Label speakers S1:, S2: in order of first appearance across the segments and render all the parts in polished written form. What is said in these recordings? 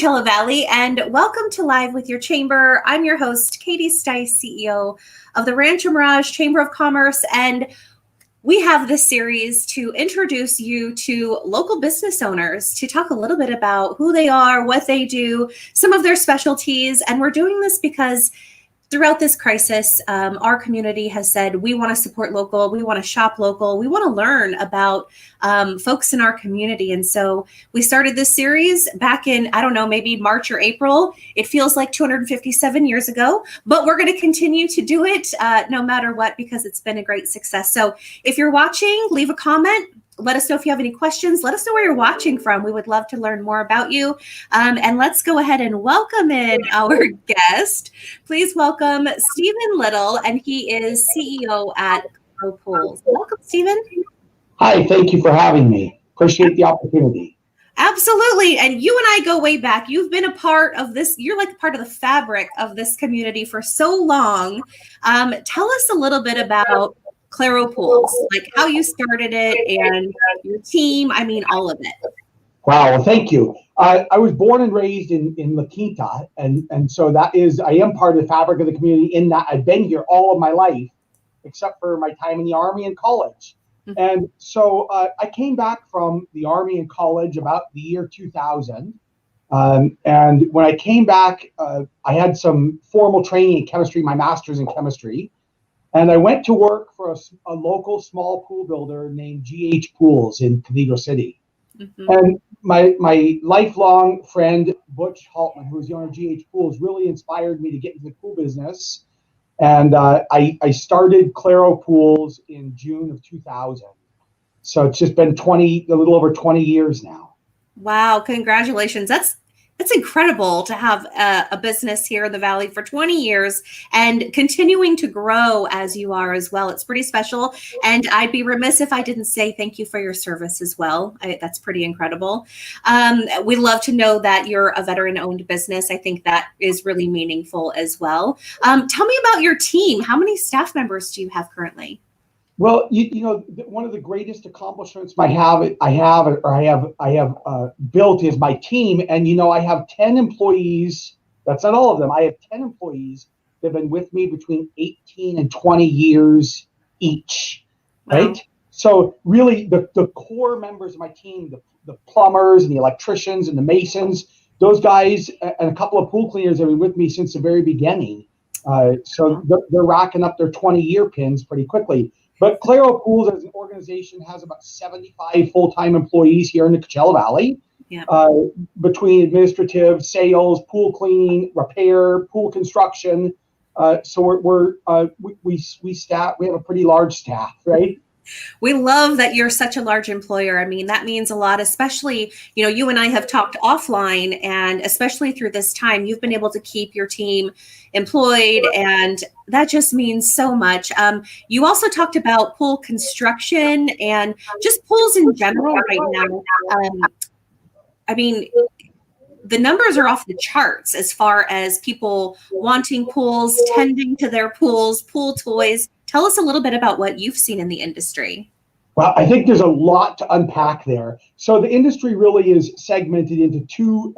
S1: Coachella Valley, and welcome to Live with Your Chamber. I'm your host, Katie Stice, CEO of the Rancho Mirage Chamber of Commerce, and we have this series to introduce you to local business owners to talk a little bit about who they are, what they do, some of their specialties, and we're doing this because throughout this crisis, our community has said, we want to support local, we want to shop local, we want to learn about folks in our community. And so we started this series back in, I don't know, maybe March or April. It feels like 257 years ago, but we're going to continue to do it no matter what, because it's been a great success. So if you're watching, leave a comment. Let us know if you have any questions. Let us know where you're watching from. We would love to learn more about you. And let's go ahead and welcome in our guest. Please welcome Stephen Little, and he is CEO at Claro Pools. Welcome, Stephen.
S2: Hi, thank you for having me. Appreciate the opportunity.
S1: Absolutely. And you and I go way back. You've been a part of this. You're like part of the fabric of this community for so long. Tell us a little bit about Claro Pools, like how you started it and your team. I mean, all of it.
S2: Wow, well, thank you. I was born and raised in La Quinta, and so I am part of the fabric of the community in that I've been here all of my life, except for my time in the Army and college. Mm-hmm. And so I came back from the Army and college about the year 2000. And when I came back, I had some formal training in chemistry, my master's in chemistry. And I went to work for a local small pool builder named GH Pools in Cathedral City. Mm-hmm. And my lifelong friend, Butch Haltman, who was the owner of GH Pools, really inspired me to get into the pool business. And I started Claro Pools in June of 2000. So it's just been a little over 20 years now.
S1: Wow, congratulations. That's incredible to have a business here in the Valley for 20 years and continuing to grow as you are as well. It's pretty special. And I'd be remiss if I didn't say thank you for your service as well. That's pretty incredible. We love to know that you're a veteran-owned business. I think that is really meaningful as well. Tell me about your team. How many staff members do you have currently?
S2: Well, you know, one of the greatest accomplishments I have built is my team. And, you know, I have 10 employees. That's not all of them. I have 10 employees that have been with me between 18 and 20 years each. Wow. Right. So really the core members of my team, the plumbers and the electricians and the masons, those guys and a couple of pool cleaners have been with me since the very beginning. So they're racking up their 20-year pins pretty quickly. But Claro Pools as an organization has about 75 full-time employees here in the Coachella Valley, between administrative, sales, pool cleaning, repair, pool construction. So we have a pretty large staff, right?
S1: We love that you're such a large employer. I mean, that means a lot, especially, you know, you and I have talked offline, and especially through this time, you've been able to keep your team employed, and that just means so much. You also talked about pool construction and just pools in general right now. I mean, the numbers are off the charts as far as people wanting pools, tending to their pools, pool toys. Tell us a little bit about what you've seen in the industry.
S2: Well, I think there's a lot to unpack there. So the industry really is segmented into two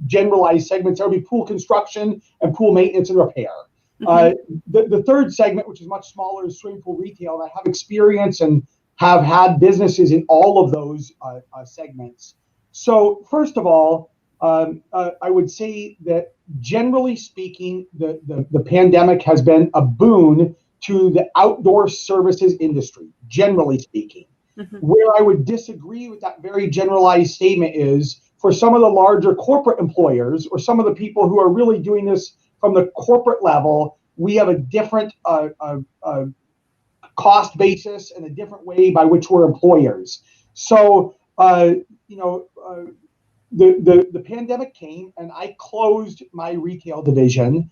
S2: generalized segments. There will be pool construction and pool maintenance and repair. Mm-hmm. The third segment, which is much smaller, is swimming pool retail. And I have experience and have had businesses in all of those segments. So first of all, I would say that generally speaking, the pandemic has been a boon to the outdoor services industry, generally speaking. Mm-hmm. Where I would disagree with that very generalized statement is for some of the larger corporate employers or some of the people who are really doing this from the corporate level, we have a different cost basis and a different way by which we're employers. So, the pandemic came and I closed my retail division.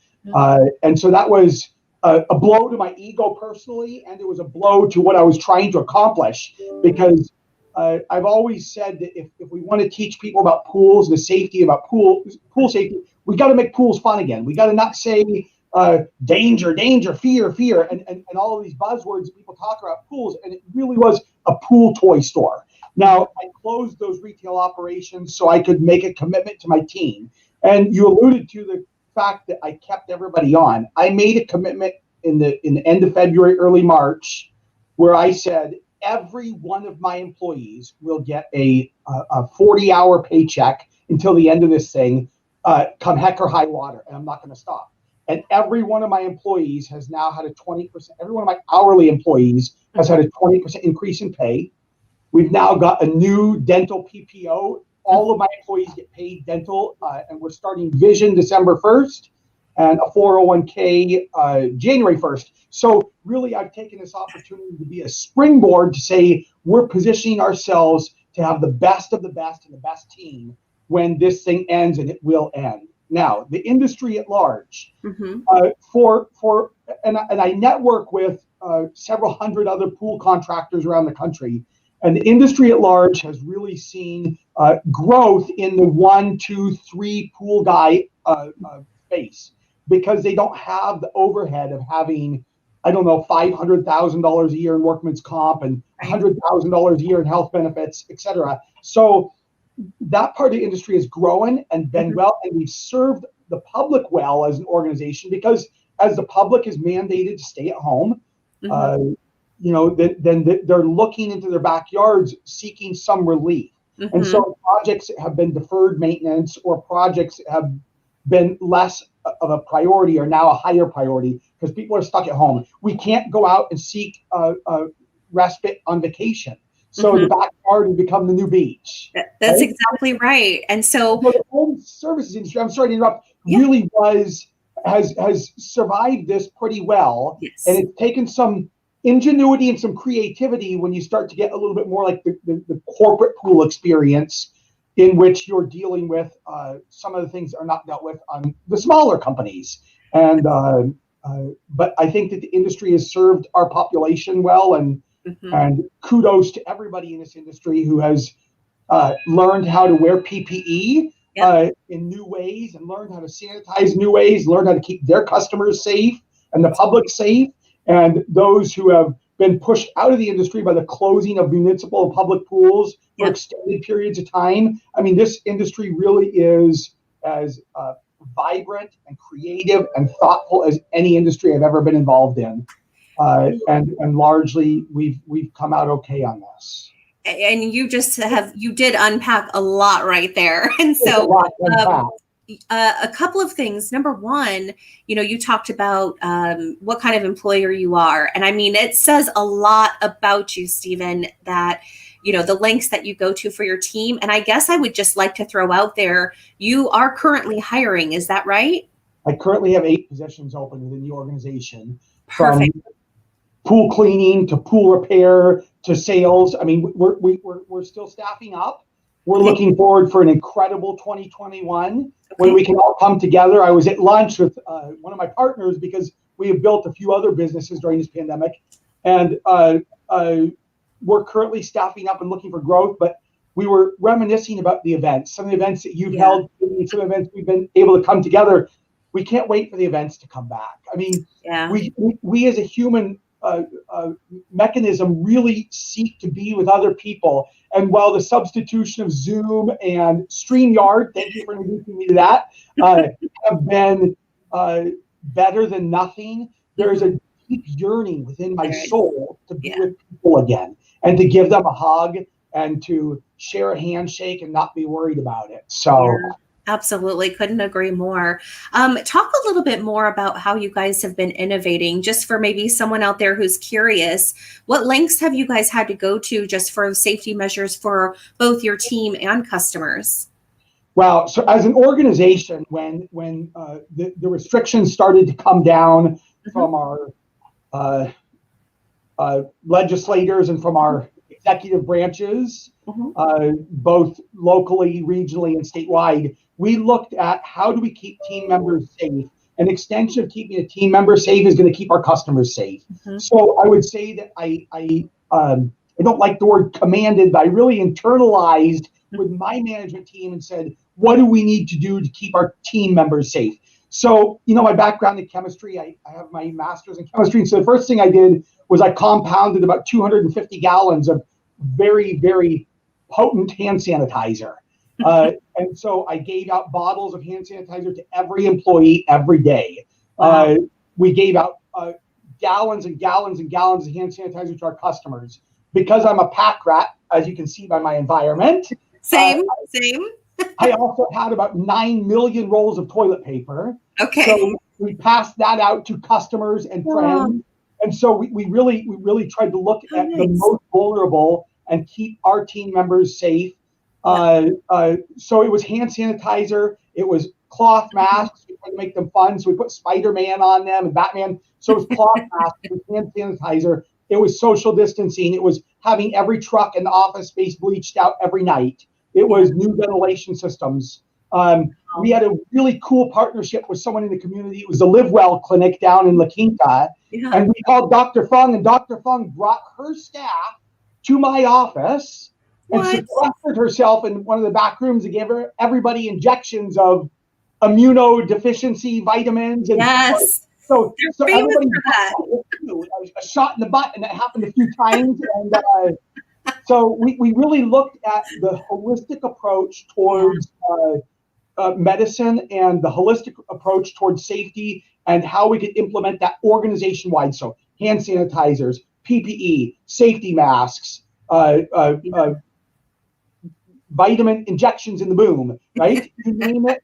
S2: And so that was a blow to my ego personally, and it was a blow to what I was trying to accomplish, because I've always said that if we want to teach people about pools, the safety about pool safety, we got to make pools fun again. We got to not say danger, fear, and all of these buzzwords that people talk about pools. And it really was a pool toy store. Now, I closed those retail operations so I could make a commitment to my team. And you alluded to the fact that I kept everybody on. I made a commitment in the end of February, early March, where I said every one of my employees will get a 40-hour paycheck until the end of this thing, come heck or high water, and I'm not going to stop. And every one of my employees has now had a 20%, every one of my hourly employees has had a 20% increase in pay. We've now got a new dental PPO. All of my employees get paid dental, and we're starting vision December 1st and a 401k January 1st. So really, I've taken this opportunity to be a springboard to say we're positioning ourselves to have the best of the best and the best team when this thing ends, and it will end. Now, the industry at large, and I network with several hundred other pool contractors around the country, and the industry at large has really seen growth in the 1, 2, 3 pool guy space, because they don't have the overhead of having, I don't know, $500,000 a year in workman's comp and $100,000 a year in health benefits, et cetera. So that part of the industry is growing and been well, and we've served the public well as an organization, because as the public is mandated to stay at home, then they're looking into their backyards seeking some relief. And so projects that have been deferred maintenance or projects that have been less of a priority are now a higher priority because people are stuck at home. We can't go out and seek respite on vacation. So the backyard has become the new beach.
S1: That's exactly right. And so
S2: the home services industry, I'm sorry to interrupt, really has survived this pretty well.
S1: Yes.
S2: And it's taken some ingenuity and some creativity when you start to get a little bit more like the corporate pool experience, in which you're dealing with some of the things that are not dealt with on the smaller companies. And but I think that the industry has served our population well, and kudos to everybody in this industry who has learned how to wear PPE in new ways, and learned how to sanitize new ways, learned how to keep their customers safe and the public safe. And those who have been pushed out of the industry by the closing of municipal and public pools for extended periods of time. I mean, this industry really is as vibrant and creative and thoughtful as any industry I've ever been involved in. And largely, we've come out okay on this.
S1: And you did unpack a lot right there. And so a couple of things. Number one, you talked about what kind of employer you are. And I mean, it says a lot about you, Stephen, that, the lengths that you go to for your team. And I guess I would just like to throw out there, you are currently hiring. Is that right?
S2: I currently have 8 positions open within the organization.
S1: Perfect.
S2: From pool cleaning to pool repair to sales. I mean, we're still staffing up. We're looking forward for an incredible 2021 when we can all come together. I was at lunch with one of my partners because we have built a few other businesses during this pandemic, and we're currently staffing up and looking for growth. But we were reminiscing about the events, some of the events that you've held, some events we've been able to come together. We can't wait for the events to come back. I mean, we as a human mechanism really seek to be with other people. And while the substitution of Zoom and StreamYard, thank you for introducing me to that, have been better than nothing, there's a deep yearning within my soul to be with people again, and to give them a hug, and to share a handshake and not be worried about it. So.
S1: Absolutely. Couldn't agree more. Talk a little bit more about how you guys have been innovating, just for maybe someone out there who's curious. What lengths have you guys had to go to just for safety measures for both your team and customers?
S2: Well, so as an organization, when the restrictions started to come down from our legislators and from our executive branches, both locally, regionally, and statewide, we looked at how do we keep team members safe. An extension of keeping a team member safe is going to keep our customers safe. So I would say that I don't like the word commanded, but I really internalized with my management team and said, what do we need to do to keep our team members safe? So, my background in chemistry, I have my master's in chemistry. And so the first thing I did was I compounded about 250 gallons of very, very potent hand sanitizer. And so I gave out bottles of hand sanitizer to every employee every day.
S1: Wow.
S2: We gave out gallons and gallons and gallons of hand sanitizer to our customers. Because I'm a pack rat, as you can see by my environment.
S1: Same.
S2: I also had about 9 million rolls of toilet paper.
S1: Okay.
S2: So we passed that out to customers and friends. And so we really tried to look at the most vulnerable and keep our team members safe. So it was hand sanitizer. It was cloth masks. We tried to make them fun. So we put Spider-Man on them and Batman. So it was cloth masks, it was hand sanitizer. It was social distancing. It was having every truck in the office space bleached out every night. It was new ventilation systems. We had a really cool partnership with someone in the community. It was the Live Well Clinic down in La Quinta. Yeah. And we called Dr. Fung, and Dr. Fung brought her staff to my office and sequestered herself in one of the back rooms and gave everybody injections of immunodeficiency vitamins. And so everybody got a shot in the butt, and it happened a few times. And so we really looked at the holistic approach towards medicine and the holistic approach towards safety and how we could implement that organization-wide. So hand sanitizers, PPE, safety masks, vitamin injections in the boom, right? You name it,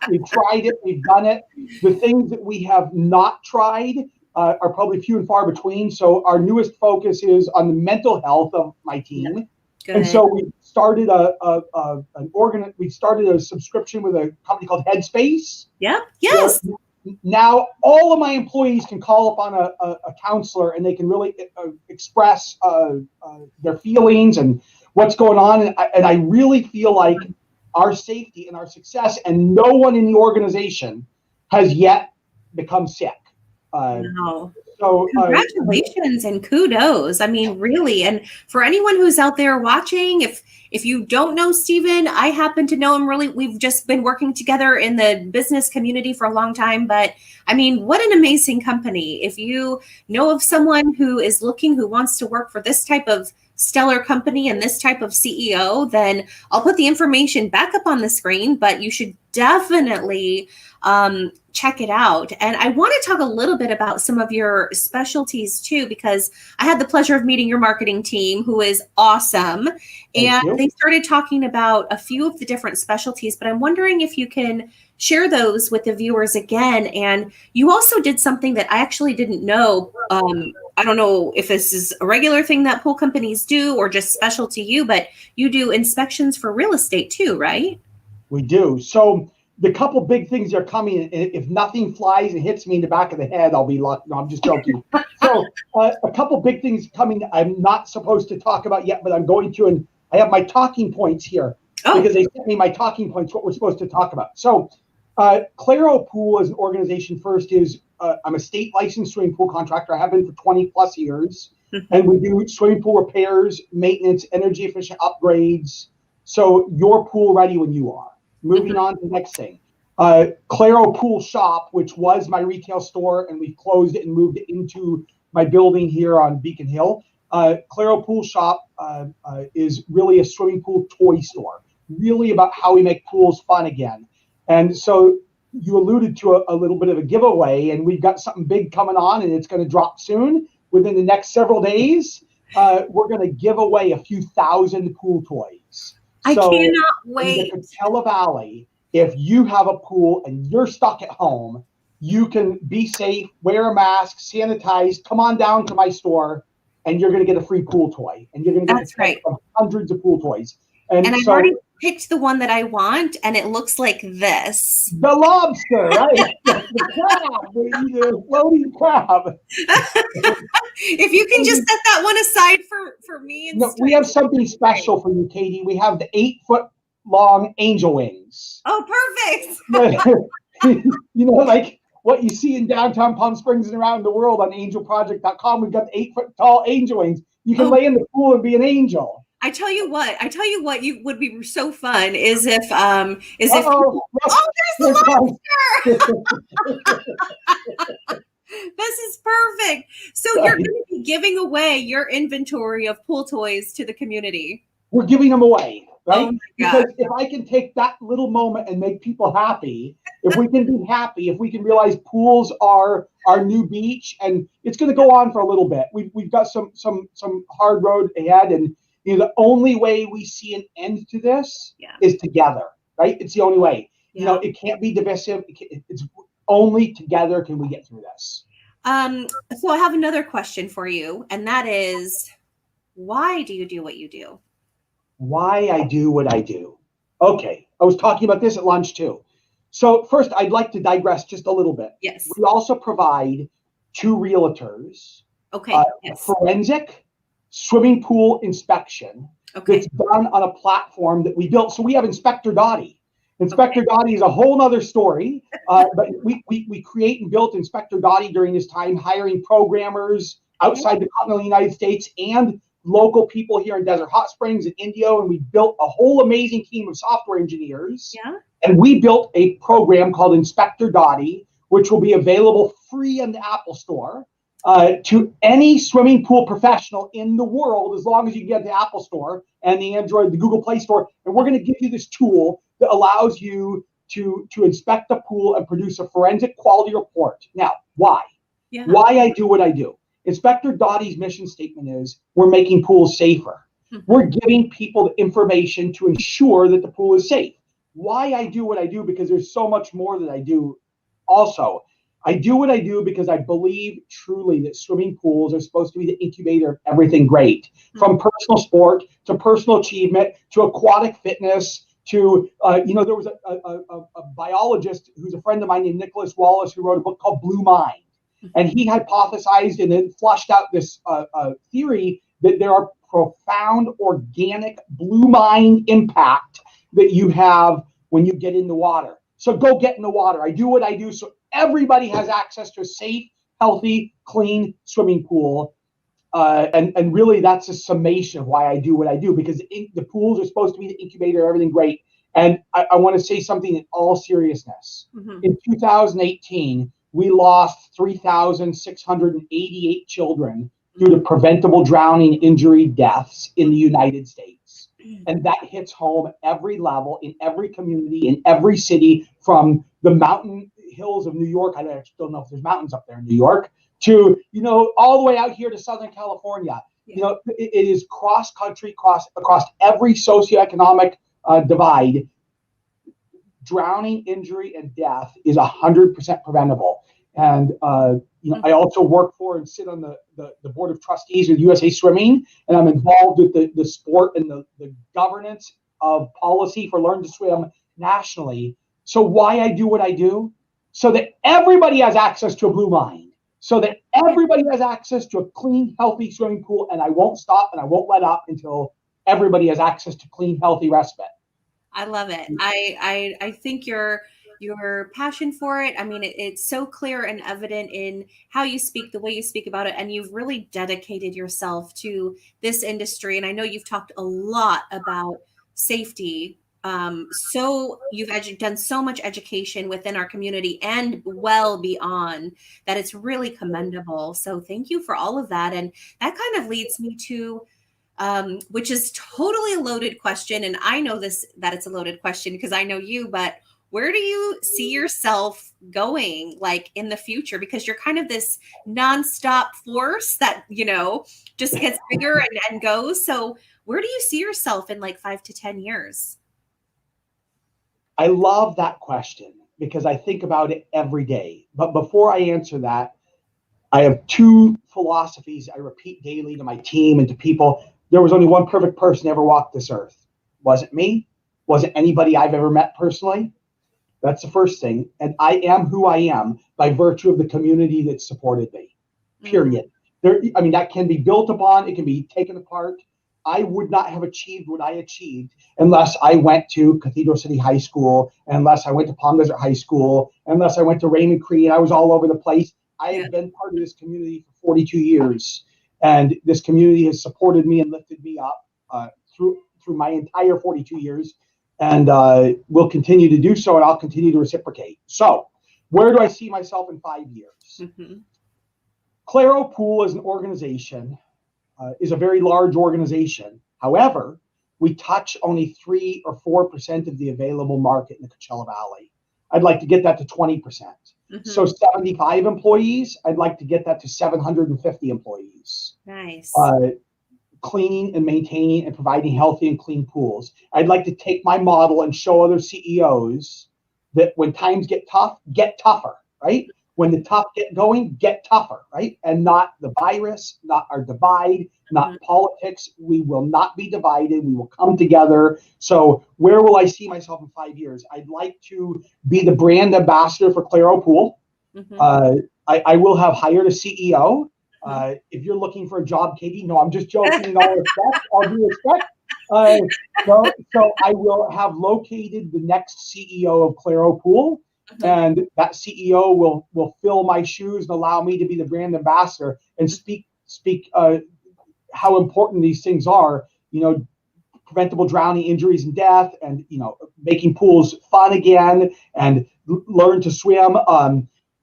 S2: we've tried it, we've done it. The things that we have not tried are probably few and far between. So our newest focus is on the mental health of my team. And so we started we started a subscription with a company called Headspace.
S1: Yes.
S2: Now all of my employees can call upon a counselor, and they can really express their feelings and what's going on. And I really feel like our safety and our success, and no one in the organization has yet become sick. So
S1: congratulations and kudos. I mean, really. And for anyone who's out there watching, if you don't know Stephen, I happen to know him really. We've just been working together in the business community for a long time. But I mean, what an amazing company. If you know of someone who is looking, who wants to work for this type of stellar company and this type of CEO, then I'll put the information back up on the screen, but you should definitely check it out. And I want to talk a little bit about some of your specialties too, because I had the pleasure of meeting your marketing team, who is awesome. And they started talking about a few of the different specialties, but I'm wondering if you can share those with the viewers again. And you also did something that I actually didn't know. I don't know if this is a regular thing that pool companies do or just special to you, but you do inspections for real estate too, right?
S2: We do. So the couple big things are coming. If nothing flies and hits me in the back of the head, I'll be lucky. No, I'm just joking. So a couple big things coming I'm not supposed to talk about yet, but I'm going to, and I have my talking points here because they sent me my talking points, what we're supposed to talk about. So Claro Pool as an organization first is, I'm a state licensed swimming pool contractor. I have been for 20 plus years. And we do swimming pool repairs, maintenance, energy efficient upgrades. So you're pool ready when you are. Moving on to the next thing. Claro Pool Shop, which was my retail store, and we've closed it and moved it into my building here on Beacon Hill. Claro Pool Shop is really a swimming pool toy store, really about how we make pools fun again. And so you alluded to a little bit of a giveaway, and we've got something big coming on, and it's going to drop soon. Within the next several days, we're going to give away a few thousand pool toys.
S1: I cannot wait.
S2: In the Coachella Valley, if you have a pool and you're stuck at home, you can be safe, wear a mask, sanitize, come on down to my store, and you're going to get a free pool toy. And you're going to get hundreds of pool toys. And
S1: I've already picked the one that I want, and it looks like this.
S2: The lobster, right? The crab, the floating crab.
S1: If you can just set that one aside for me.
S2: No, we have something special for you, Katie. We have the 8-foot-long angel wings.
S1: Oh, perfect.
S2: You know, like what you see in downtown Palm Springs and around the world on angelproject.com. We've got 8-foot-tall angel wings. You can lay in the pool and be an angel.
S1: I tell you what you would be so fun is if there's the lobster. This is perfect. So you're going to be giving away your inventory of pool toys to the community.
S2: we're giving them away, right?
S1: Oh my
S2: Because
S1: God.
S2: if I can take that little moment and make people happy, if we can be happy, if we can realize pools are our new beach, and it's going to go on for a little bit. We've got some hard road ahead, and the only way we see an end to this is together, right? It's the only way. It can't be divisive. It's only together can we get through this.
S1: So I have another question for you, and that is, why do you do what you do?
S2: Why I do what I do. Okay, I was talking about this at lunch too. So first, I'd like to digress just a little bit.
S1: Yes.
S2: We also provide to realtors forensic swimming pool inspection that's done on a platform that we built. So we have Inspector Dottie. Inspector Dottie is a whole other story, but we create and built Inspector Dottie during this time, hiring programmers outside the continental United States and local people here in Desert Hot Springs and Indio, and we built a whole amazing team of software engineers.
S1: Yeah.
S2: And we built a program called Inspector Dottie, which will be available free in the Apple Store to any swimming pool professional in the world, as long as you can get the Apple Store and the Google Play Store. And we're going to give you this tool that allows you to inspect the pool and produce a forensic quality report. Now, why? Yeah. Why I do what I do. Inspector Dottie's mission statement is we're making pools safer. Mm-hmm. We're giving people the information to ensure that the pool is safe. Why I do what I do, because there's so much more that I do also. I do what I do because I believe truly that swimming pools are supposed to be the incubator of everything great, from personal sport to personal achievement to aquatic fitness to, there was a biologist who's a friend of mine named Nicholas Wallace who wrote a book called Blue Mind. And he hypothesized and then flushed out this theory that there are profound organic blue mind impact that you have when you get in the water. So go get in the water. I do what I do so everybody has access to a safe, healthy, clean swimming pool. And really that's a summation of why I do what I do, because the pools are supposed to be the incubator of everything great. And I want to say something in all seriousness. Mm-hmm. In 2018, we lost 3,688 children due to preventable drowning, injury, deaths in the United States. And that hits home every level, in every community, in every city, from the mountain hills of New York. I don't know if there's mountains up there in New York, to, all the way out here to Southern California. Yeah. It is cross country, across every socioeconomic divide. Drowning, injury, and death is 100% preventable. And, I also work for and sit on the board of trustees of USA Swimming, and I'm involved with the sport and the governance of policy for Learn to Swim nationally. So why I do what I do? So that everybody has access to a blue mind, so that everybody has access to a clean, healthy swimming pool, and I won't stop and I won't let up until everybody has access to clean, healthy respite.
S1: I love it. I think your passion for it, I mean, it's so clear and evident in how you speak, the way you speak about it, and you've really dedicated yourself to this industry. And I know you've talked a lot about safety. So you've done so much education within our community and well beyond that. It's really commendable. So thank you for all of that. And that kind of leads me to which is totally a loaded question. And I know that it's a loaded question because I know you, but where do you see yourself going, like, in the future? Because you're kind of this nonstop force that, just gets bigger and goes. So where do you see yourself in like 5 to 10 years?
S2: I love that question because I think about it every day. But before I answer that, I have 2 philosophies I repeat daily to my team and to people. There was only one perfect person ever walked this earth. Wasn't me. Wasn't anybody I've ever met personally. That's the first thing. And I am who I am by virtue of the community that supported me, period. Mm-hmm. That can be built upon. It can be taken apart. I would not have achieved what I achieved unless I went to Cathedral City High School, unless I went to Palm Desert High School, unless I went to Raymond Cree, and I was all over the place. I have been part of this community for 42 years. And this community has supported me and lifted me up through my entire 42 years, and will continue to do so, and I'll continue to reciprocate. So where do I see myself in 5 years? Mm-hmm. Claro Pool as an organization is a very large organization. However, we touch only 3 or 4% of the available market in the Coachella Valley. I'd like to get that to 20%. So 75 employees, I'd like to get that to 750 employees.
S1: Nice.
S2: Cleaning and maintaining and providing healthy and clean pools. I'd like to take my model and show other CEOs that when times get tough, get tougher, right? When the tough get going, get tougher, right? And not the virus, not our divide, not politics. We will not be divided. We will come together. So where will I see myself in 5 years? I'd like to be the brand ambassador for Claro Pool. I will have hired a CEO. If you're looking for a job, Katie, no, I'm just joking in all respect, all due respect. So I will have located the next CEO of Claro Pool. And that CEO will fill my shoes and allow me to be the brand ambassador and speak how important these things are, preventable drowning, injuries, and death, and making pools fun again, and learn to swim.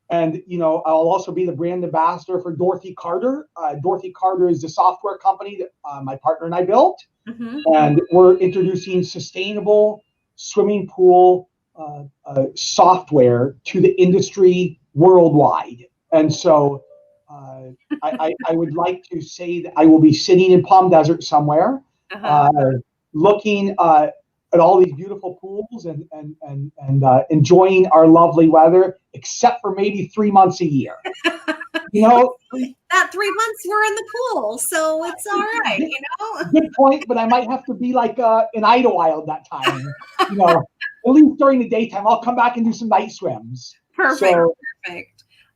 S2: And I'll also be the brand ambassador for Dorothy Carter. Dorothy Carter is the software company that my partner and I built, and we're introducing sustainable swimming pool software to the industry worldwide. And so I would like to say that I will be sitting in Palm Desert somewhere, looking at all these beautiful pools and enjoying our lovely weather, except for maybe 3 months a year.
S1: That 3 months we're in the pool, so it's all right,
S2: Good point, but I might have to be like in Idlewild that time. At least during the daytime, I'll come back and do some night swims.
S1: Perfect.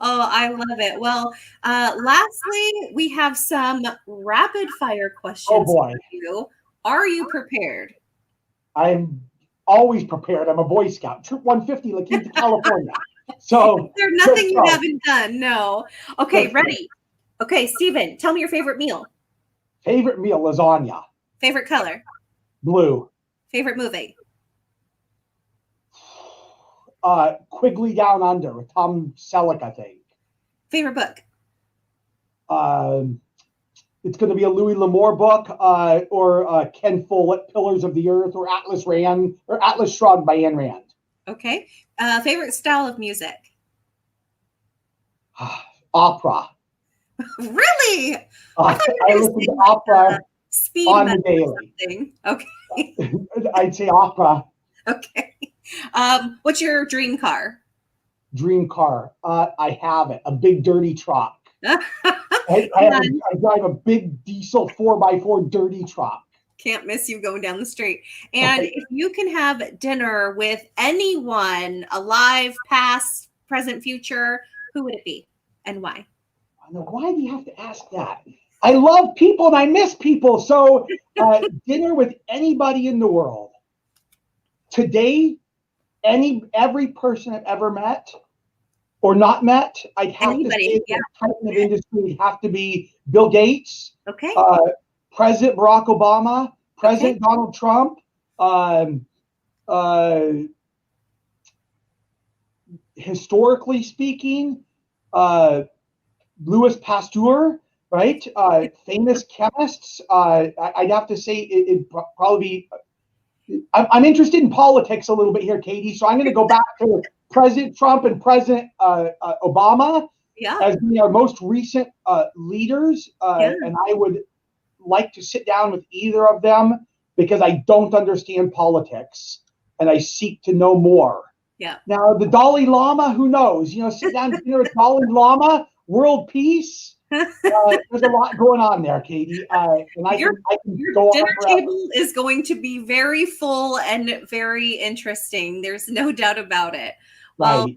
S1: Oh, I love it. Well, lastly, we have some rapid fire questions for you. Are you prepared?
S2: I'm always prepared. I'm a Boy Scout. Troop 150, La Quinta, California. So
S1: there's nothing you haven't done. No. Okay, ready. Okay, Steven, tell me your favorite meal.
S2: Favorite meal, lasagna.
S1: Favorite color?
S2: Blue. Favorite
S1: movie?
S2: Quigley Down Under with Tom Selleck, I think.
S1: Favorite book?
S2: It's going to be a Louis L'Amour book, or Ken Follett, Pillars of the Earth, or Atlas Shrugged by Ayn Rand.
S1: Okay. Favorite style of music?
S2: Opera.
S1: Really?
S2: I listen to opera on the daily.
S1: Okay.
S2: I'd say opera.
S1: Okay. What's your dream car?
S2: Dream car. I have it. A big dirty truck. I drive a big diesel 4x4 dirty truck.
S1: Can't miss you going down the street. And if you can have dinner with anyone, alive, past, present, future, who would it be and why?
S2: Why do you have to ask that? I love people and I miss people. So dinner with anybody in the world. Today, every person I've ever met or not met, I'd have to say the titan of industry would have to be Bill Gates, President Barack Obama, President Donald Trump, historically speaking, Louis Pasteur, right? Famous chemists. I'd have to say it'd probably be. I'm interested in politics a little bit here, Katie. So I'm going to go back to President Trump and President Obama as being our most recent leaders. And I would like to sit down with either of them because I don't understand politics and I seek to know more.
S1: Yeah.
S2: Now, the Dalai Lama, who knows? Sit down to dinner with Dalai Lama, world peace. There's a lot going on there, Katie. And
S1: your
S2: go
S1: dinner
S2: on
S1: table is going to be very full and very interesting. There's no doubt about it. Well,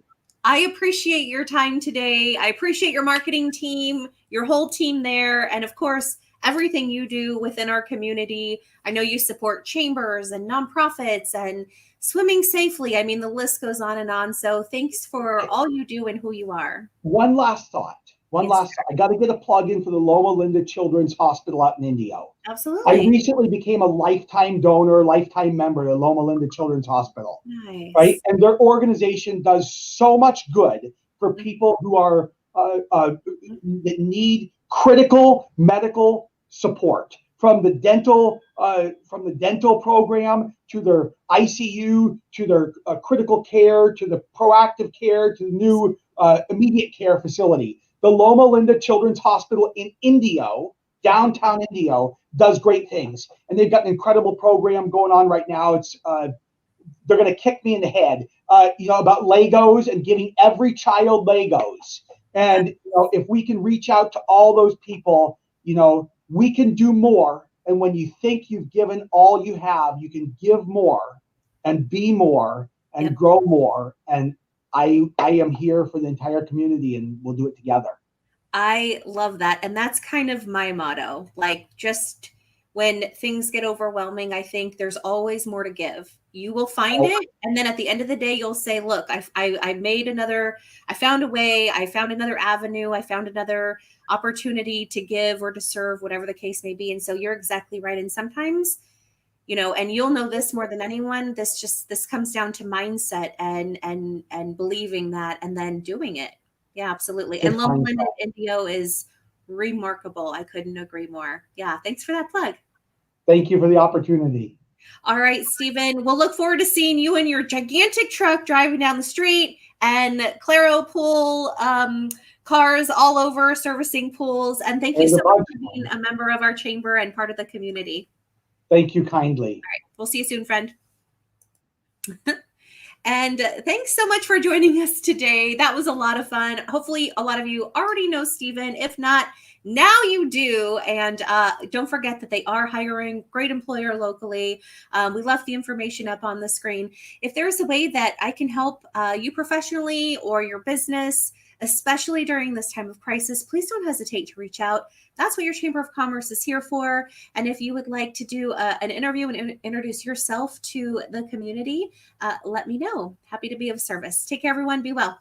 S1: I appreciate your time today. I appreciate your marketing team, your whole team there, and of course, everything you do within our community. I know you support chambers and nonprofits and swimming safely. I mean, the list goes on and on. So thanks for all you do and who you are.
S2: One last thought. I got to get a plug in for the Loma Linda Children's Hospital out in Indio.
S1: Absolutely.
S2: I recently became a lifetime donor, lifetime member of Loma Linda Children's Hospital.
S1: Nice.
S2: Right? And their organization does so much good for people who are that need critical medical support. from the dental program to their ICU to their critical care to the proactive care to the new immediate care facility. The Loma Linda Children's Hospital in Indio, downtown Indio, does great things, and they've got an incredible program going on right now. It's they're going to kick me in the head, about Legos and giving every child Legos. And if we can reach out to all those people, we can do more. And when you think you've given all you have, you can give more and be more and grow more. And I am here for the entire community, and we'll do it together.
S1: I love that. And that's kind of my motto. Like, just when things get overwhelming, I think there's always more to give. You will find it. And then at the end of the day, you'll say, look, I found a way, I found another avenue, I found another opportunity to give or to serve, whatever the case may be. And so you're exactly right. And sometimes, and you'll know this more than anyone, this comes down to mindset and believing that and then doing it. Yeah, absolutely. And Loma Linda Indio is remarkable. I couldn't agree more. Yeah. Thanks for that plug.
S2: Thank you for the opportunity.
S1: All right, Stephen, we'll look forward to seeing you in your gigantic truck driving down the street and Claro pool cars all over servicing pools. And thank you so much for being a member of our chamber and part of the community.
S2: Thank you kindly.
S1: All right. We'll see you soon, friend. And thanks so much for joining us today. That was a lot of fun. Hopefully a lot of you already know Stephen. If not, now you do. And don't forget that they are hiring. Great employer locally. We left the information up on the screen. If there's a way that I can help you professionally or your business, especially during this time of crisis, please don't hesitate to reach out. That's what your Chamber of Commerce is here for. And if you would like to do an interview and introduce yourself to the community, let me know. Happy to be of service. Take care, everyone. Be well.